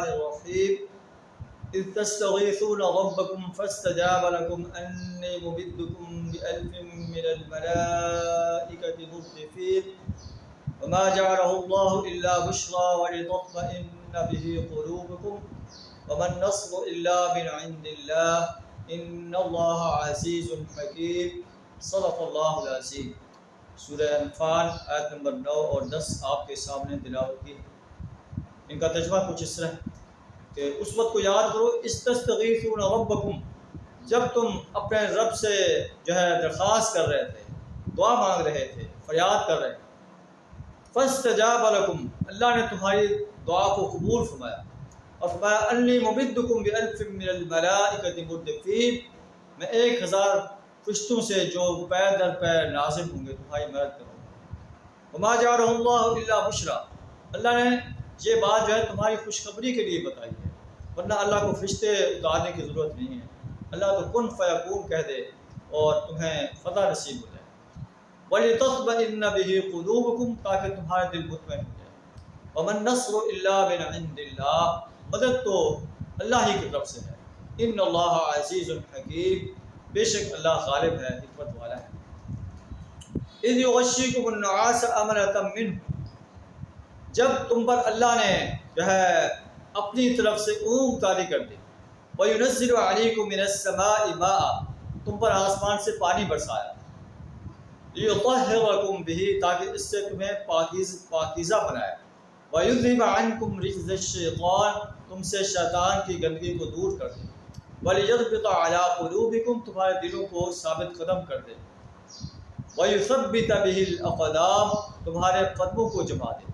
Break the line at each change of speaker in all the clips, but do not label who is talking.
الرحمن الرحیم اذ تستغیثون ربکم فاستجاب لکم انی ممدکم بألف من الملائکۃ مردفین وما جعله اللہ الا بشرا ولتطمئن به قلوبکم وما النصر الا من عند اللہ ان اللہ عزیز حکیم صدق اللہ العظیم۔ سورہ انفال آیت نمبر 9 اور 10 آپ کے سامنے تلاوت کی۔ ان کا ترجمہ کچھ اس طرح ہے کہ اس وقت کو یاد کرو اذ تستغیثون ربکم، جب تم اپنے رب سے درخواست کر رہے تھے، دعا مانگ رہے تھے، فریاد کر رہے تھے۔ فاستجاب لکم، اللہ نے تمہاری دعا کو قبول فرمایا اور فرمایا انی ممدکم بألف من الملائکۃ مردفین، میں 1000 فرشتوں سے جو پیر در پیر نازل ہوں گے تمہاری مدد کروں گا۔ وما جعلہ اللہ الا بشرا، اللہ نے یہ بات تمہاری خوشخبری کے لیے بتائی ہے، ورنہ اللہ کو فرشتے اتارنے کی ضرورت نہیں ہے۔ اللہ تو کن فیکون کہہ دے اور تمہیں فتح نصیب ہو جائے۔ وَلِتَطْمَئِنَّ بِهِ قُلُوبُكُمْ، تاکہ تمہارا دل مطمئن ہو جائے۔ وَمَا النَّصْرُ إِلَّا مِنْ عِنْدِ اللَّهِ، مدد تو اللہ ہی کی طرف سے ہے۔ ان اللہ عزیز حکیم، بے شک اللہ غالب ہے، حکمت والا ہے۔ اذ یغشیکم النعاس امنۃ منہ، جب تم پر اللہ نے اپنی طرف سے اونگ طاری کر دی۔ وَيُنَزِّلُ عَلَيْكُم مِّنَ السَّمَاءِ مَاءً، تم پر آسمان سے پانی برسایا۔ لِيُطَهِّرَكُم بِهِ، تاکہ اس سے تمہیں پاکیزہ بنائے۔ وَيُذْهِبَ عَنكُمْ رِجْزَ الشَّيْطَانِ، تم سے شیطان کی گندگی کو دور کر دے۔ وَلِيَرْبِطَ عَلَىٰ قُلُوبِكُمْ، تمہارے دلوں کو ثابت قدم کر دے۔ وَيُثَبِّتَ بِهِ الْأَقْدَامَ، تمہارے قدموں کو جما دے۔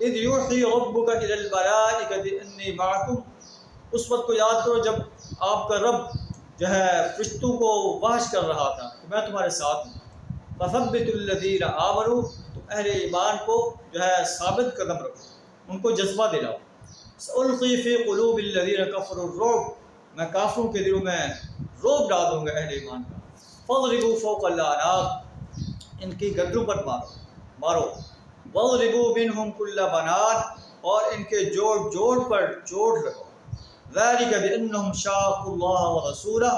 اذ یوحی ربک الی الملائکۃ انی معکم، اس وقت کو یاد کرو جب آپ کا رب فرشتوں کو وحش کر رہا تھا کہ میں تمہارے ساتھ ہوں۔ فثبتوا الذین آمنوا، تم اہل ایمان کو ثابت قدم رکھو، ان کو جذبہ دلاؤ۔ سألقی فی قلوب الذین کفروا الرعب، میں کافروں کے دلوں میں رعب ڈال دوں گا اہل ایمان کا۔ فاضربوا فوق الاعناق، ان کی گردوں پر مارو۔ وَاضْرِبُوا مِنْهُمْ كُلَّ بَنَانٍ، اور ان کے جوڑ پر چوٹ لگاؤ۔ ذَلِكَ بِأَنَّهُمْ شَاقُّوا اللَّهَ وَرَسُولَهُ،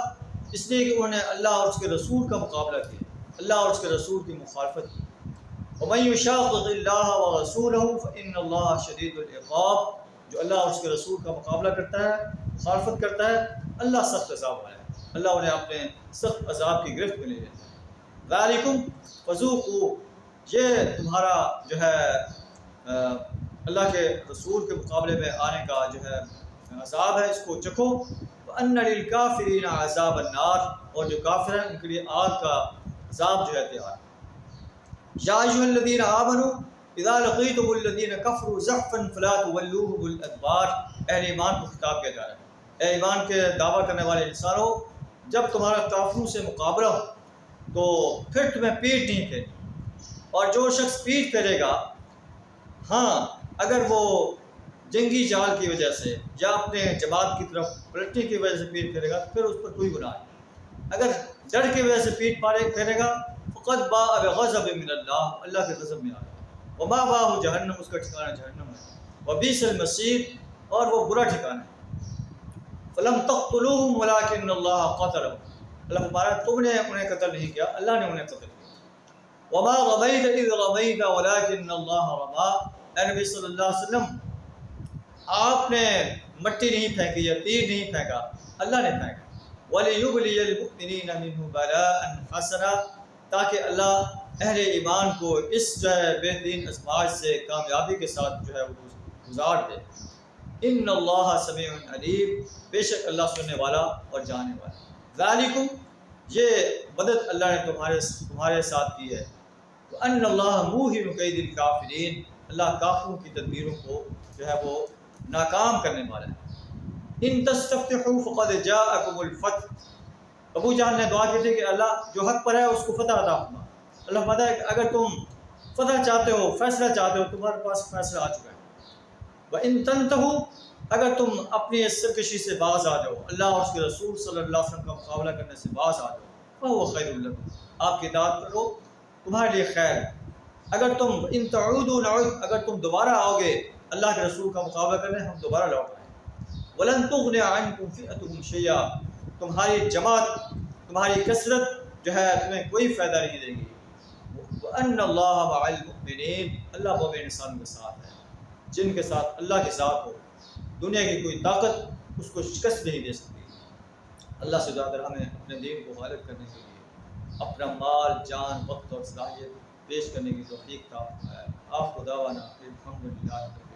اس لیے کہ انہوں نے اللہ اور اس کے رسول کا مقابلہ کیا، اللہ اور اس کے رسول کی مخالفت کی۔ وَمَن يُشَاقِقِ اللَّهَ وَرَسُولَهُ فَإِنَّ اللَّهَ شَدِيدُ الْعِقَابِ، جو اللہ اور اس کے رسول کا مقابلہ کرتا ہے، مخالفت کرتا ہے، اللہ سخت عذاب والا ہے، اللہ انہیں اپنے سخت عذاب کی گرفت میں لے لیتا ہے۔ ذَلِكُمْ فَذُوقُوا، یہ تمہارا اللہ کے رسول کے مقابلے میں آنے کا عذاب ہے، اس کو چکھو۔ وَأَنَّ لِلْكَافِرِينَ عَذَابَ النَّارِ، اور جو کافر ہیں ان کے لیے آگ کا عذاب تیار ہے۔ یا ایھا الذین آمنوا اذا لقیتم الذین کفروا زحفا فلا تولوهم الادبار، اہل ایمان کو خطاب کیا جا رہا ہے۔ اے ایمان کے دعویٰ کرنے والے انسانوں، جب تمہارا کافروں سے مقابلہ ہو تو پھر تمہیں پیٹ نہیں پھیرنی، اور جو شخص پیٹ پھیرے گا، ہاں اگر وہ جنگی جال کی وجہ سے یا اپنے جماعت کی طرف پلٹنے کی وجہ سے پیٹ پھیرے گا پھر اس پر کوئی گناہ نہیں۔ اگر ڈر کی وجہ سے پیٹ پھیرے گا فقد باء بغضب من اللہ، اللہ کے غضب میں آ گیا۔ ومأواه جہنم، اس کا ٹھکانہ جہنم ہے۔ وبئس المصیر، اور وہ برا ٹھکانہ ہے۔ فلم تقتلوهم ولكن اللہ قتلهم، اللہ فرماتا ہے تم نے انہیں قتل نہیں کیا، اللہ نے انہیں قتل کیا۔ وما رمیت اذ رمیت ولكن اللہ رمی، اے نبی صلی اللہ علیہ وسلم آپ نے مٹی نہیں پھینکی یا تیر نہیں پھینکا، اللہ نے پھینکا۔ وَلِيُبْلِيَ الْمُؤْمِنِينَ مِنْهُ بَلَاءً حَسَنًا، تاکہ اللہ اہل ایمان کو اس بہترین ازمائش سے کامیابی کے ساتھ وہ گزار دے۔ ان اللہ سمیع علیم، بے شک اللہ سننے والا اور جاننے والا۔ ذالکم، یہ مدد اللہ نے تمہارے ساتھ کی ہے۔ وَأَنَّ اللَّهَ مُوهِنُ كَيْدِ الْكَافِرِينَ، اللہ کافروں کی تدبیروں کو وہ ناکام کرنے والا ہے۔ ان تستفتحوا فقد جاءکم الفتح، ابو جہل نے دعا کی تھی کہ اللہ جو حق پر ہے اس کو فتح عطا فرما۔ اللہ فرماتا ہے کہ اگر تم فتح چاہتے ہو، فیصلہ چاہتے ہو، تمہارے پاس فیصلہ آ چکا ہے۔ وَإِن تَنْتَهُوا، اگر تم اپنی اس سرکشی سے باز آ جاؤ، اللہ اور اس کے رسول صلی اللہ علیہ وسلم کا مقابلہ کرنے سے باز آ جاؤ، فَهُوَ خَيْرٌ لَكُمْ، آپ کی اطاعت کرو تمہارے لیے خیر ہے۔ اگر تم ان تعودوا نعود، اگر تم دوبارہ آؤ گے اللہ کے رسول کا مقابلہ کرنے، ہم دوبارہ لوٹ آئیں۔ وَلَن تُغْنِيَ عَنْكُمْ فِئَتُكُمْ شَيْئًا، تمہاری جماعت، تمہاری کثرت جو ہے تمہیں کوئی فائدہ نہیں دے گی. وَأَنَّ اللَّهَ مَعَ الْمُؤْمِنِينَ، اللہ مومن انسان کے ساتھ ہے. جن کے ساتھ اللہ کے ساتھ ہو، دنیا کی کوئی طاقت اس کو شکست نہیں دے سکتی. اللہ سے دعا کر ہمیں اپنے دین کو غالب کرنے کے لیے اپنا مال، جان، وقت اور صلاحیت پیش کرنے کی توفیق عطا فرمائے. آپ کو دعوانا الحمدللہ.